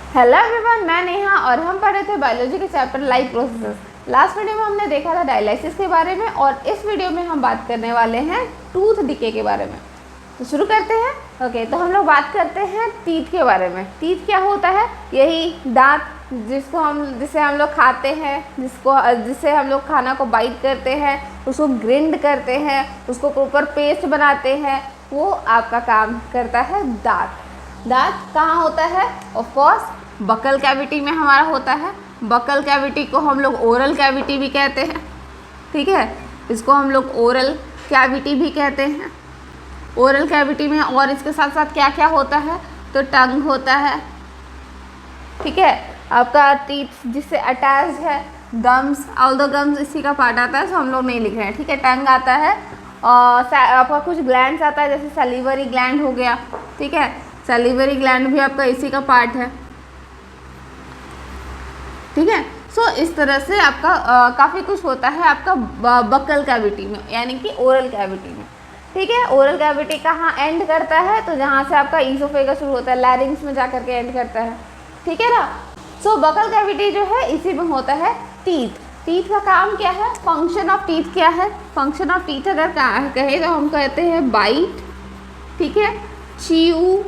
Hello everyone, मैं नेहा और हम पढ़ रहे थे बायोलॉजी के chapter life processes. Last video में हमने देखा था डायलिसिस के बारे में और इस वीडियो में हम बात करने वाले हैं टूथ डिके के बारे में। तो शुरू करते हैं। तो हम लोग बात करते हैं टीथ के बारे में। टीथ क्या होता है? यही दांत जिसे हम लोग खाते हैं, जिससे हम लोग खाना को बाइट करते हैं, उसको ग्रिंड करते हैं, उसको प्रॉपर पेस्ट बनाते हैं, वो आपका काम करता है दांत। दांत कहाँ होता है? ऑफ कोर्स बकल कैविटी में हमारा होता है। बकल कैविटी को हम लोग ओरल कैविटी भी कहते हैं, ठीक है। इसको हम लोग ओरल कैविटी भी कहते हैं। ओरल कैविटी में और इसके साथ साथ क्या क्या होता है? तो टंग होता है, ठीक है। आपका टीथ जिससे अटैच है, गम्स, ऑल्दो गम्स इसी का पार्ट आता है, तो हम लोग नहीं लिख रहे हैं, ठीक है। टंग आता है और आपका कुछ ग्लैंड्स आता है, जैसे सलीवरी ग्लैंड हो गया, ठीक है। सलीवरी ग्लैंड भी आपका इसी का पार्ट है, ठीक है। सो इस तरह से आपका काफ़ी कुछ होता है आपका बकल कैविटी में, यानी कि ओरल कैविटी में, ठीक है। ओरल कैविटी कहाँ एंड करता है? तो जहाँ से आपका ईसोफेगस शुरू होता है, लैरिंग्स में जा करके एंड करता है, ठीक है ना। सो बकल कैविटी जो है इसी में होता है टीथ। टीथ का काम क्या है? फंक्शन ऑफ टीथ क्या है? फंक्शन ऑफ टीथ अगर कहे तो हम कहते हैं बाइट, ठीक है, chew,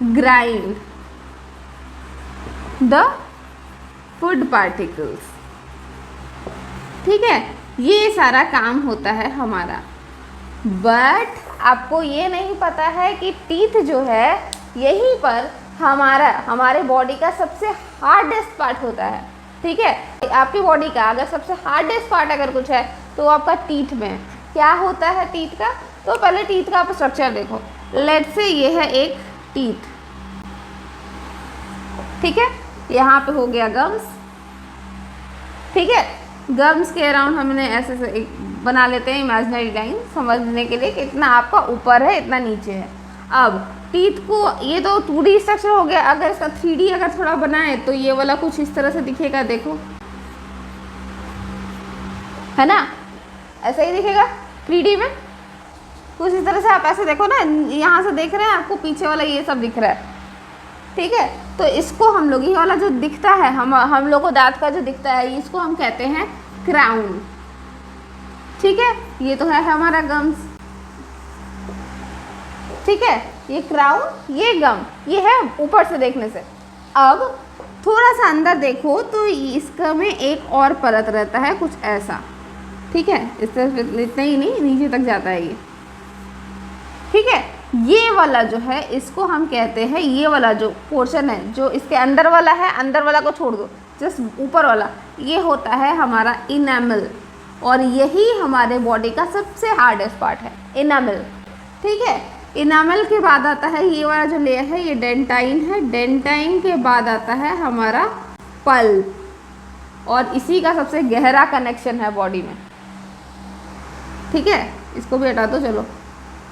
grind the food particles, ठीक है। ये सारा काम होता है हमारा। बट आपको ये नहीं पता है कि टीथ जो है यहीं पर हमारे बॉडी का सबसे हार्डेस्ट पार्ट होता है, ठीक है। आपकी बॉडी का अगर सबसे हार्डेस्ट पार्ट अगर कुछ है तो आपका टीथ में क्या होता है? टीथ का, तो पहले टीथ का आप स्ट्रक्चर देखो। लेट्स से ये है एक टीथ, ठीक है। यहाँ पे हो गया गम्स, ठीक है। गम्स के अराउंड हमने ऐसे से एक बना लेते हैं इमेजिनरी लाइन, समझने के लिए कि इतना आपका ऊपर है, इतना नीचे है। अब टीथ को, ये तो 2D स्ट्रक्चर हो गया। अगर इसका 3D अगर थोड़ा बनाए तो ये वाला कुछ इस तरह से दिखेगा, देखो, है ना, ऐसा ही दिखेगा 3D में कुछ इस तरह से। आप ऐसे देखो ना, यहाँ से देख रहे हैं, आपको पीछे वाला ये सब दिख रहा है, ठीक है। तो इसको हम लोग, ये वाला जो दिखता है, हम लोग को दांत का जो दिखता है, इसको हम कहते हैं क्राउन, ठीक है। ये तो है हमारा गम्स, ठीक है। ये क्राउन, ये गम, ये है ऊपर से देखने से। अब थोड़ा सा अंदर देखो तो इसका में एक और परत रहता है, कुछ ऐसा, ठीक है। इस तरह इतना ही नहीं, नीचे तक जाता है ये, ठीक है। ये वाला जो है इसको हम कहते हैं, ये वाला जो पोर्शन है, जो इसके अंदर वाला है, अंदर वाला को छोड़ दो, जस्ट ऊपर वाला, ये होता है हमारा इनामल। और यही हमारे बॉडी का सबसे हार्डेस्ट पार्ट है, इनामल, ठीक है। इनामल के बाद आता है ये वाला जो लेयर है, ये डेंटाइन है। डेंटाइन के बाद आता है हमारा पल्प, और इसी का सबसे गहरा कनेक्शन है बॉडी में, ठीक है। इसको भी हटा दो, चलो,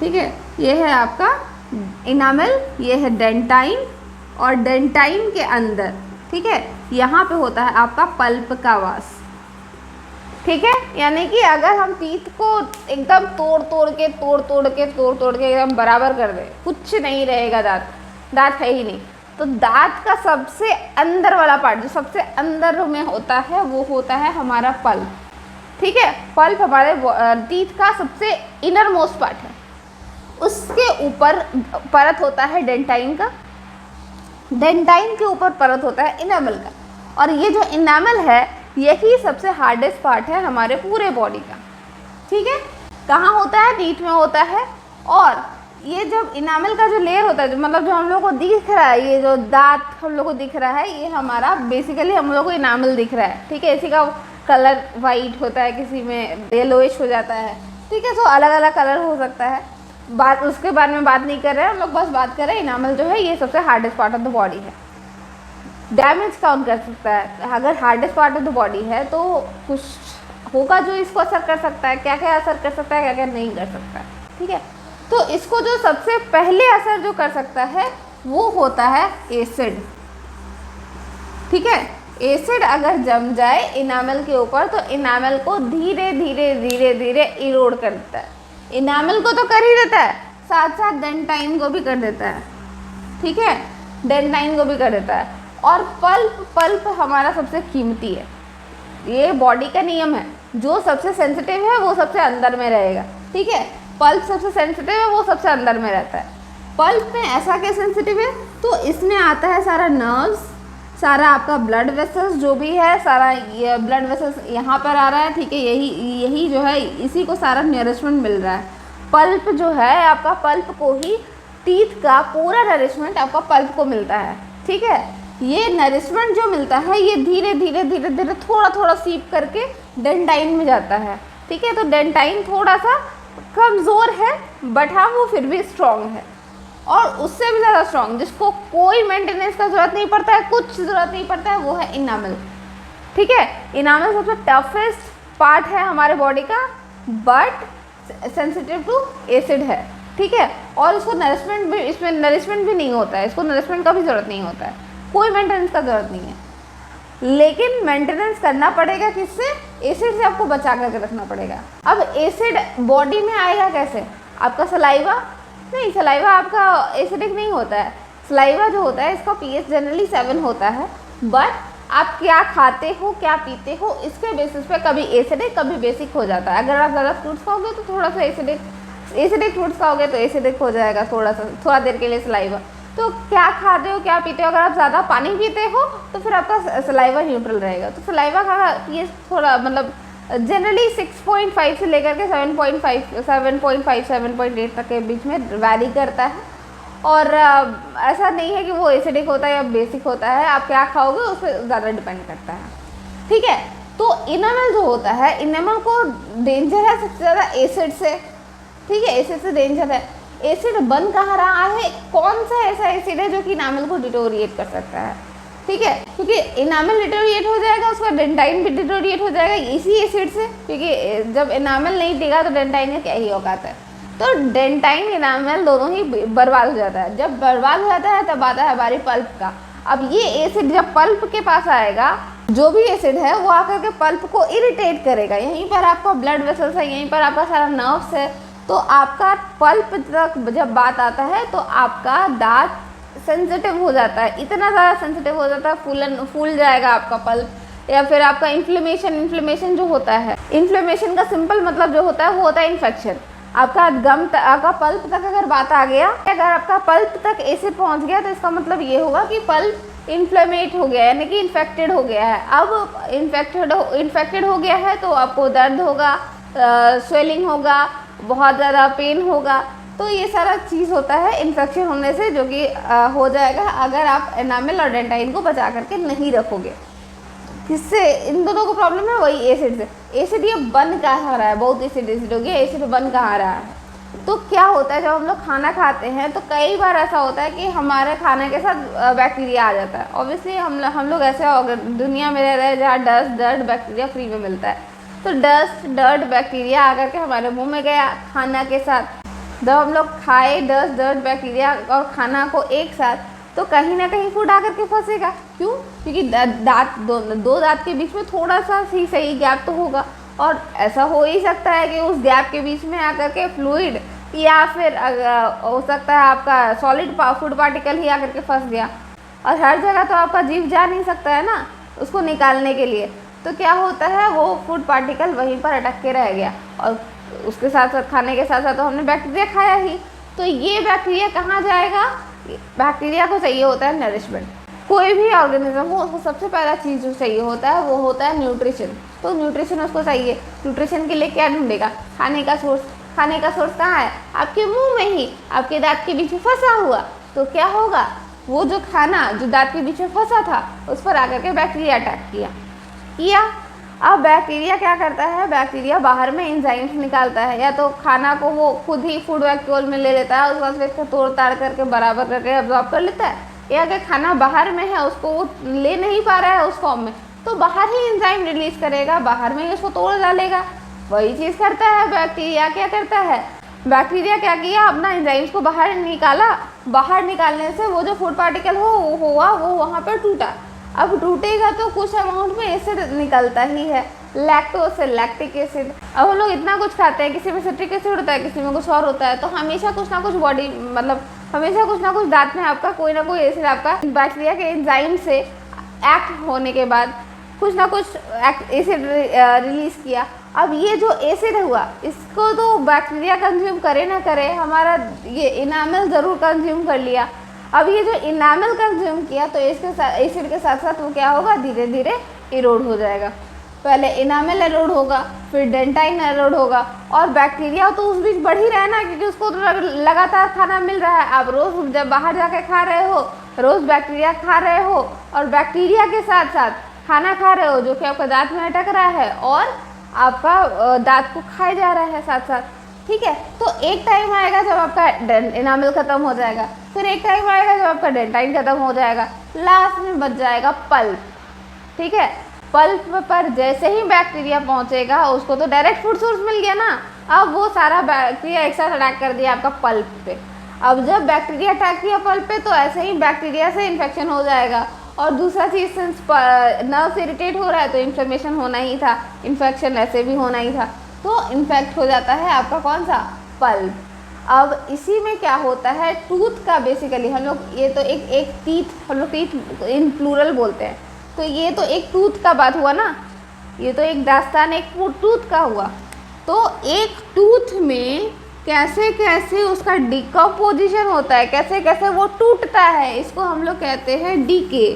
ठीक है। ये है आपका इनामल, ये है डेंटाइन, और डेंटाइन के अंदर, ठीक है, यहाँ पे होता है आपका पल्प का वास, ठीक है। यानी कि अगर हम टीथ को एकदम तोड़ के एकदम बराबर कर दें, कुछ नहीं रहेगा, दांत है ही नहीं। तो दांत का सबसे अंदर वाला पार्ट, जो सबसे अंदर में होता है, वो होता है हमारा पल्प, ठीक है। पल्प हमारे टीथ का सबसे इनर मोस्ट पार्ट है। उसके ऊपर परत होता है डेंटाइन का, डेंटाइन के ऊपर परत होता है इनामल का, और ये जो इनामल है यही सबसे हार्डेस्ट पार्ट है हमारे पूरे बॉडी का, ठीक है। कहाँ होता है? टीथ में होता है। और ये जब इनामल का जो लेयर होता है, मतलब जो हम लोग को दिख रहा है, ये जो दांत हम लोग को दिख रहा है, ये हमारा बेसिकली हम लोग को इनामल दिख रहा है, ठीक है। इसी का कलर वाइट होता है, किसी में येलोइश हो जाता है, ठीक है। तो अलग अलग कलर हो सकता है। उसके बारे में बात नहीं कर रहे हैं हम लोग, बस बात कर रहे हैं इनामल जो है ये सबसे hardest part of the body है। डैमेज कौन कर सकता है? अगर hardest part of the body है तो कुछ होगा जो इसको असर कर सकता है। क्या क्या असर कर सकता है, क्या क्या नहीं कर सकता है, ठीक है। तो इसको जो सबसे पहले असर जो कर सकता है वो होता है एसिड, ठीक है। एसिड अगर जम जाए इनामल के ऊपर तो इनामल को धीरे धीरे इरोड कर देता है। इनामल को तो कर ही देता है, साथ साथ डेंटाइन को भी कर देता है, ठीक है। डेंटाइन को भी कर देता है। और पल्प हमारा सबसे कीमती है, ये बॉडी का नियम है, जो सबसे सेंसिटिव है वो सबसे अंदर में रहेगा, ठीक है। पल्प सबसे सेंसिटिव है, वो सबसे अंदर में रहता है। पल्प में ऐसा क्या सेंसिटिव है, तो इसमें आता है सारा नर्व्स, सारा आपका ब्लड वेसल्स जो भी है, सारा ये ब्लड वेसल्स यहाँ पर आ रहा है, ठीक है। यही जो है, इसी को सारा नरिशमेंट मिल रहा है। पल्प जो है आपका, पल्प को ही, टीथ का पूरा नरिशमेंट आपका पल्प को मिलता है, ठीक है। ये नरिशमेंट जो मिलता है ये धीरे धीरे थोड़ा थोड़ा सीप करके डेंटाइन में जाता है, ठीक है। तो डेंटाइन थोड़ा सा कमज़ोर है, बट हाँ वो फिर भी स्ट्रॉन्ग है। और उससे भी ज़्यादा स्ट्रॉन्ग, जिसको कोई मेंटेनेंस का ज़रूरत नहीं पड़ता है, कुछ ज़रूरत नहीं पड़ता है, वो है इनामल, ठीक है। इनामल सबसे टफेस्ट पार्ट है हमारे बॉडी का, बट सेंसिटिव टू एसिड है, ठीक है। और इसको नरिशमेंट भी, इसमें नरिशमेंट भी नहीं होता है, इसको नरिशमेंट का भी ज़रूरत नहीं होता है, कोई मेंटेनेंस का ज़रूरत नहीं है। लेकिन मेंटेनेंस करना पड़ेगा किससे, एसिड से आपको बचा करके रखना पड़ेगा। अब एसिड बॉडी में आएगा कैसे, आपका सलाइवा नहीं, सलाइवा आपका एसिडिक नहीं होता है। सलाइवा जो होता है इसका पीएच जनरली 7 होता है, बट आप क्या खाते हो, क्या पीते हो, इसके बेसिस पे कभी एसिडिक कभी बेसिक हो जाता है। अगर आप ज़्यादा फ्रूट्स खाओगे तो थोड़ा सा एसिडिक फ्रूट्स खाओगे तो एसिडिक हो जाएगा थोड़ा देर के लिए सलाइवा। तो क्या खाते हो, क्या पीते हो, अगर आप ज़्यादा पानी पीते हो तो फिर आपका सलाइवा न्यूट्रल रहेगा। तो सलाइवा का ये थोड़ा मतलब जनरली 6.5 से लेकर के 7.5, 7.8 तक के बीच में वैरी करता है। और ऐसा नहीं है कि वो एसिडिक होता है या बेसिक होता है, आप क्या खाओगे उस पर ज़्यादा डिपेंड करता है, ठीक है। तो इनेमल जो होता है, इनेमल को डेंजर है सबसे ज़्यादा एसिड से, ठीक है। एसिड से डेंजर है। एसिड बन कहाँ रहा है, कौन सा ऐसा एसिड है जो कि इनामल को डिटोरिएट कर सकता है, ठीक है। क्योंकि इनामल डिटोरिएट हो जाएगा, उसका डेंटाइन भी डिटोरिएट हो जाएगा इसी एसिड से, क्योंकि जब इनामल नहीं टिका तो डेंटाइन का क्या ही औकात है। तो डेंटाइन इनामल दोनों ही बर्बाद हो जाता है। जब बर्बाद हो जाता है तब आता है बारी पल्प का। अब ये एसिड जब पल्प के पास आएगा, जो भी एसिड है वो आकर के पल्प को इरिटेट करेगा। यहीं पर आपका ब्लड वेसल्स है, यहीं पर आपका सारा नर्व्स है। तो आपका पल्प तक जब बात आता है तो आपका दांत सेंसिटिव हो जाता है, इतना ज़्यादा सेंसिटिव हो जाता है, फूल जाएगा आपका पल्प। या फिर आपका इन्फ्लेमेशन जो होता है, इन्फ्लेमेशन का सिंपल मतलब जो होता है वो होता है इन्फेक्शन। आपका आपका पल्प तक अगर बात आ गया, अगर आपका पल्प तक एसिड पहुंच गया तो इसका मतलब ये होगा कि पल्प इन्फ्लेमेट हो गया, यानी कि इन्फेक्टेड हो गया है। अब इन्फेक्टेड हो गया है तो आपको दर्द होगा, स्वेलिंग होगा, बहुत ज़्यादा पेन होगा। तो ये सारा चीज़ होता है इन्फेक्शन होने से, जो कि हो जाएगा अगर आप एनामल और डेंटाइन को बचा करके नहीं रखोगे। किससे इन दोनों को प्रॉब्लम है, वही एसिड से। एसिड ये बन कहाँ रहा है, बहुत एसिड हो गया, एसिड बन कहाँ रहा है। तो क्या होता है, जब हम लोग खाना खाते हैं तो कई बार ऐसा होता है कि हमारे खाने के साथ बैक्टीरिया आ जाता है। ऑब्वियसली हम लोग ऐसे दुनिया में रह रहे हैं जहाँ डस्ट डर्ट बैक्टीरिया फ्री में मिलता है। तो डस्ट डर्ट बैक्टीरिया आकर के हमारे मुंह में गया खाना के साथ, जब हम लोग खाए डस्ट डर्ट बैक्टीरिया और खाना को एक साथ, तो कहीं ना कहीं फूड आकर के फंसेगा। क्यों? क्योंकि दांत दो दांत के बीच में थोड़ा सा सही गैप तो होगा, और ऐसा हो ही सकता है कि उस गैप के बीच में आकर के फ्लूइड या फिर हो सकता है आपका सॉलिड फूड पार्टिकल ही आकर के फंस गया। और हर जगह तो आपका जीभ जा नहीं सकता है ना उसको निकालने के लिए। तो क्या होता है, वो फूड पार्टिकल वहीं पर अटक के रह गया, और उसके साथ साथ खाने के साथ साथ तो हमने बैक्टीरिया खाया ही। तो ये बैक्टीरिया कहाँ जाएगा? बैक्टीरिया को चाहिए होता है नरिशमेंट। कोई भी ऑर्गेनिज्म हो उसको सबसे पहला चीज़ जो चाहिए होता है वो होता है न्यूट्रिशन। तो न्यूट्रिशन उसको चाहिए। न्यूट्रिशन के लिए क्या ढूंढेगा? खाने का सोर्स। खाने का सोर्स कहाँ है? आपके मुंह में ही, आपके दांत के बीच में फंसा हुआ। तो क्या होगा, वो जो खाना जो दांत के बीच में फंसा था उस पर आकर के बैक्टीरिया अटैक किया। अब बैक्टीरिया क्या करता है, बैक्टीरिया बाहर में एंजाइम्स निकालता है। या तो खाना को वो खुद ही फूड वैक्यूल में ले लेता है, उसके बाद फिर तोड़ ताड़ करके बराबर करके एब्जॉर्ब कर लेता है। या अगर खाना बाहर में है उसको वो ले नहीं पा रहा है उस फॉर्म में, तो बाहर ही एंजाइम रिलीज करेगा, बाहर में ही उसको तोड़ डालेगा। वही चीज़ करता है बैक्टीरिया। क्या करता है बैक्टीरिया? क्या किया, अपना एंजाइम्स को बाहर निकाला। बाहर निकालने से वो जो फूड पार्टिकल हुआ वो वहाँ पर टूटा। अब टूटेगा तो कुछ अमाउंट में एसिड निकलता ही है, लैक्टोज से लैक्टिक एसिड। अब हम लोग इतना कुछ खाते हैं, किसी में सिट्रिक एसिड होता है, किसी में कुछ और होता है। तो हमेशा कुछ ना कुछ बॉडी मतलब हमेशा कुछ ना कुछ दांत में आपका कोई ना कोई एसिड आपका बैक्टीरिया के एंजाइम से एक्ट होने के बाद कुछ ना कुछ एसिड रिलीज किया। अब ये जो एसिड हुआ इसको तो बैक्टीरिया कंज्यूम करे ना करे, हमारा ये इनामल ज़रूर कंज्यूम कर लिया। अब ये जो इनामल कंज्यूम किया तो इसके साथ एसिड के साथ साथ वो क्या होगा, धीरे धीरे इरोड हो जाएगा। पहले इनामल एरोड होगा, फिर डेंटाइन एरोड होगा, और बैक्टीरिया तो उस बीच बढ़ ही रहा है ना, क्योंकि उसको तो लगातार खाना मिल रहा है। आप रोज़ जब बाहर जाके खा रहे हो, रोज़ बैक्टीरिया खा रहे हो, और बैक्टीरिया के साथ साथ खाना खा रहे हो जो कि आपका दांत में अटक रहा है और आपका दांत को खाया जा रहा है साथ साथ, ठीक है। तो एक टाइम आएगा जब आपका इनामल ख़त्म हो जाएगा, फिर एक टाइम आएगा जब आपका डेंटाइन ख़त्म हो जाएगा, लास्ट में बच जाएगा पल्प, ठीक है। पल्प पर जैसे ही बैक्टीरिया पहुंचेगा उसको तो डायरेक्ट फूड सोर्स मिल गया ना, अब वो सारा बैक्टीरिया एक साथ अटैक कर दिया आपका पल्प पे। अब जब बैक्टीरिया अटैक किया पल्प पे तो ऐसे ही बैक्टीरिया से इन्फेक्शन हो जाएगा। और दूसरा चीज़, सिंस नर्व से इरिटेट हो रहा है तो इन्फ्लेमेशन होना ही था, इन्फेक्शन ऐसे भी होना ही था, तो इन्फेक्ट हो जाता है आपका कौन सा, पल्प। अब इसी में क्या होता है, टूथ का बेसिकली हम लोग ये तो एक टीथ, हम लोग टीथ इन प्लूरल बोलते हैं, तो ये तो एक टूथ का बात हुआ ना, ये तो एक दास्तान एक टूथ का हुआ। तो एक टूथ में कैसे कैसे उसका डिकम्पोजिशन होता है, कैसे कैसे वो टूटता है, इसको हम लोग कहते हैं डीके,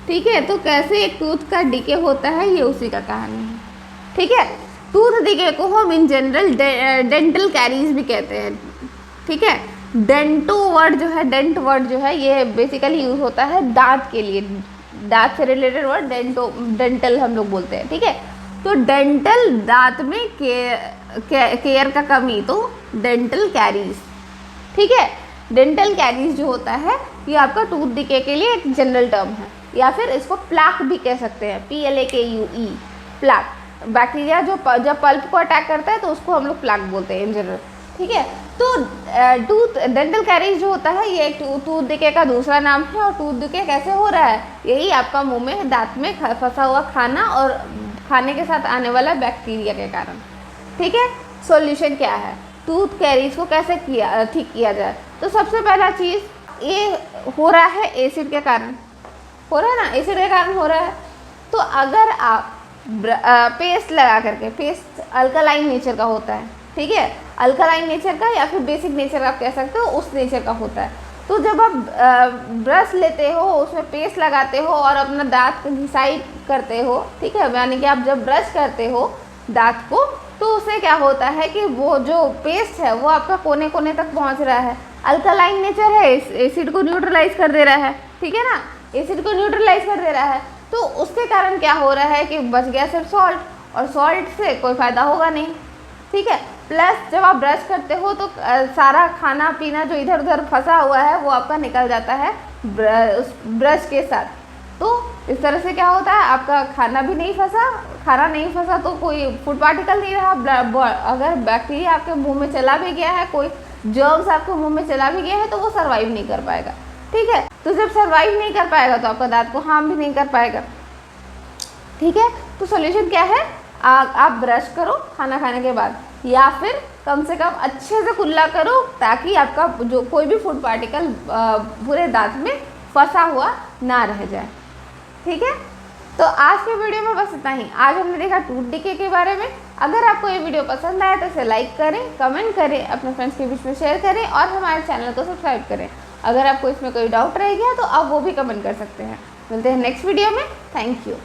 ठीक है। तो कैसे एक टूथ का डीके होता है ये उसी का कहानी है, ठीक है। टूथ डीके को हम इन जनरल डेंटल कैरीज भी कहते हैं, ठीक है। डेंटो वर्ड जो है, डेंट वर्ड जो है, ये बेसिकली यूज़ होता है दांत के लिए, दांत से रिलेटेड वर्ड डेंटल हम लोग बोलते हैं, ठीक है। तो डेंटल दांत में केयर का कमी, तो डेंटल कैरीज, ठीक है। डेंटल कैरीज जो होता है ये आपका टूथ डिके के लिए एक जनरल टर्म है, या फिर इसको प्लाक भी कह सकते हैं, PLAKUE, प्लाक। बैक्टीरिया जो जब पल्प को अटैक करता है तो उसको हम लोग प्लाक बोलते हैं इन जनरल, ठीक है। तो डेंटल कैरीज जो होता है ये एक टूथ डिके का दूसरा नाम है। और टूथ डिके कैसे हो रहा है, यही आपका मुंह में दांत में फंसा हुआ खाना और खाने के साथ आने वाला बैक्टीरिया के कारण, ठीक है। सॉल्यूशन क्या है, टूथ कैरीज को कैसे ठीक किया जाए। तो सबसे पहला चीज़ ये हो रहा है एसिड के कारण, हो रहा है ना, एसिड के कारण हो रहा है। तो अगर आप पेस्ट लगा करके, पेस्ट अल्कलाइन नेचर का होता है, ठीक है, अल्कलाइन नेचर का या फिर बेसिक नेचर आप कह सकते हो, उस नेचर का होता है। तो जब आप ब्रश लेते हो, उसमें पेस्ट लगाते हो और अपना दांत घिसाई करते हो, ठीक है, यानी कि आप जब ब्रश करते हो दांत को, तो उससे क्या होता है कि वो जो पेस्ट है वो आपका कोने कोने तक पहुंच रहा है। अल्कलाइन नेचर है, एसिड को न्यूट्रलाइज कर दे रहा है, ठीक है ना, एसिड को न्यूट्रलाइज कर दे रहा है। तो उसके कारण क्या हो रहा है कि बच गया सिर्फ सॉल्ट, और सॉल्ट से कोई फ़ायदा होगा नहीं, ठीक है। प्लस जब आप ब्रश करते हो तो सारा खाना पीना जो इधर उधर फंसा हुआ है वो आपका निकल जाता है उस ब्रश के साथ। तो इस तरह से क्या होता है, आपका खाना भी नहीं फंसा, खाना नहीं फंसा तो कोई फूड पार्टिकल नहीं रहा। अगर बैक्टीरिया आपके मुंह में चला भी गया है, कोई जर्म्स आपके मुंह में चला भी गया है, तो वो सर्वाइव नहीं कर पाएगा, ठीक है। तो जब सर्वाइव नहीं कर पाएगा तो आपका दांत को हार्म भी नहीं कर पाएगा, ठीक है। तो सॉल्यूशन क्या है, आप ब्रश करो खाना खाने के बाद, या फिर कम से कम अच्छे से कुल्ला करो ताकि आपका जो कोई भी फूड पार्टिकल पूरे दांत में फंसा हुआ ना रह जाए, ठीक है। तो आज के वीडियो में बस इतना ही। आज हमने देखा टूथ डिके के बारे में। अगर आपको ये वीडियो पसंद आया तो इसे लाइक करें, कमेंट करें, अपने फ्रेंड्स के बीच में शेयर करें और हमारे चैनल को सब्सक्राइब करें। अगर आपको इसमें कोई डाउट रह गया तो आप वो भी कमेंट कर सकते हैं। मिलते हैं नेक्स्ट वीडियो में। Thank you.